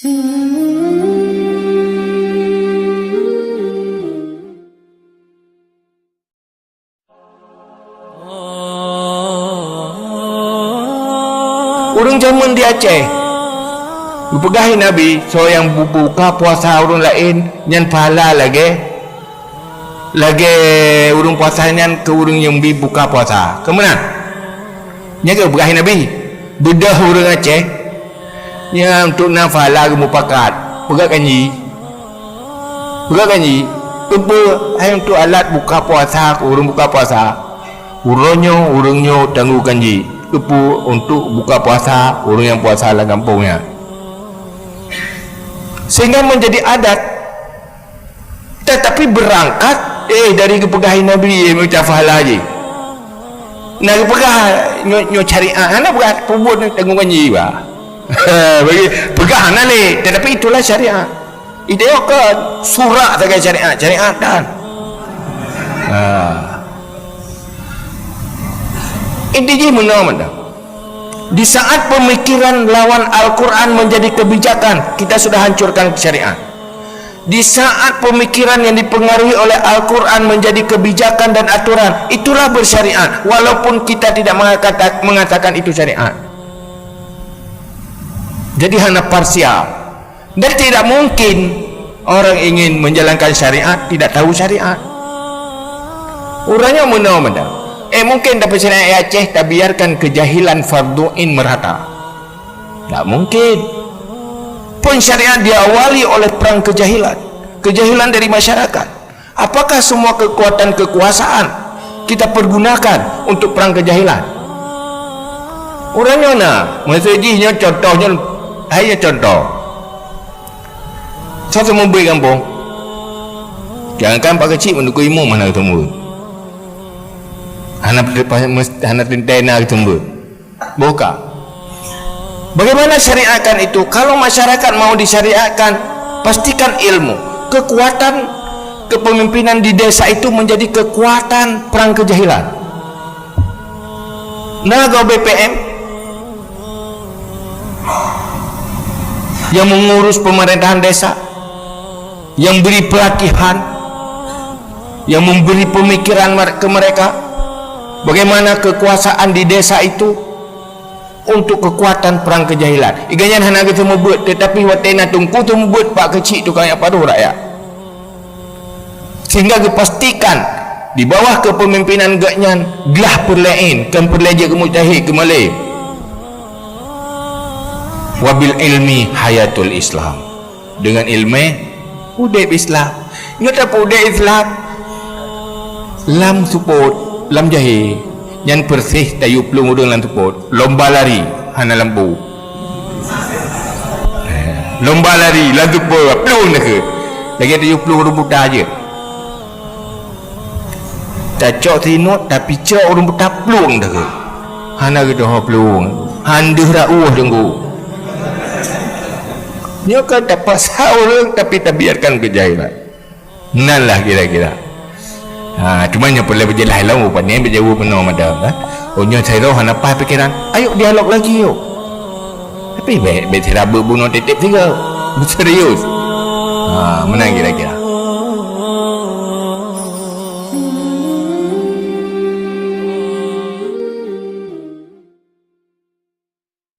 Orang zaman di Aceh pegahi Nabi so yang buka puasa orang lain nyan pahala lagi urung puasa nyan ke urung yang buka puasa kemana nya ke pegahi Nabi bedah orang Aceh nya untuk nafala ke mupakat pegak kanji apa hai untuk alat buka puasa ke urung buka puasa urungnya tangguh kanji kepu untuk buka puasa orang yang puasa dalam kampungnya sehingga menjadi adat tetapi berangkat dari kepegahan Nabi macam fahala je nak kepegah nyo syariah ana buat pubut tanggung kanji ba bagi pegahan ni tetapi itulah syariah ide kan surah sebagai syariat dan intinya mana di saat pemikiran lawan Al-Quran menjadi kebijakan, kita sudah hancurkan syariat. Di saat pemikiran yang dipengaruhi oleh Al-Quran menjadi kebijakan dan aturan, itulah bersyariat walaupun kita tidak mengatakan itu syariat. Jadi hanya parsial dan tidak mungkin orang ingin menjalankan syariat tidak tahu syariat. Orangnya mana mungkin dapat syariat Aceh tak biarkan kejahilan fardu'in merata. Tak mungkin. Pun syariat diawali oleh perang kejahilan dari masyarakat. Apakah semua kekuatan kekuasaan kita pergunakan untuk perang kejahilan? Orangnya nak maksudnya contohnya hanya contoh satu memberi kampung jangankan pak kecil mendukung imam mana ketemu anak tentena ketemu buka bagaimana syariatkan itu. Kalau masyarakat mau disyariatkan pastikan ilmu kekuatan kepemimpinan di desa itu menjadi kekuatan perang kejahilan. Naga BPM yang mengurus pemerintahan desa, yang beri pelatihan, yang memberi pemikiran ke mereka bagaimana kekuasaan di desa itu untuk kekuatan perang kejahilan. Iganyan hana kita membuat tetapi watena tungku tu membuat pak kecil tu kayak apa tu rakyat. Sehingga dipastikan di bawah kepemimpinan gaknyan gelah perlain kan perleja ke mujtahid ke malay. Wabil ilmi hayatul Islam. Dengan ilmu udip Islam. Ingat apa udip Islam? Lam support lam jahe yang persih tayu pelung udang lan tuput lomba lari hana lampu lomba lari lan tuput pelung dah ke lagi tayu pelung urung buta je tak cok tinut tapi cok urung buta pelung dah ke hana ke dah pelung handuh rauh tunggu dia kan dapat saur tapi tak biarkan kejahilan nalah kira-kira. Cuma yang perlu berjelas lah rupanya berjauh penuh madam punya saya roh apa pikiran ayo dialog lagi yuk tapi baik saya bunuh titip juga serius menang kira-kira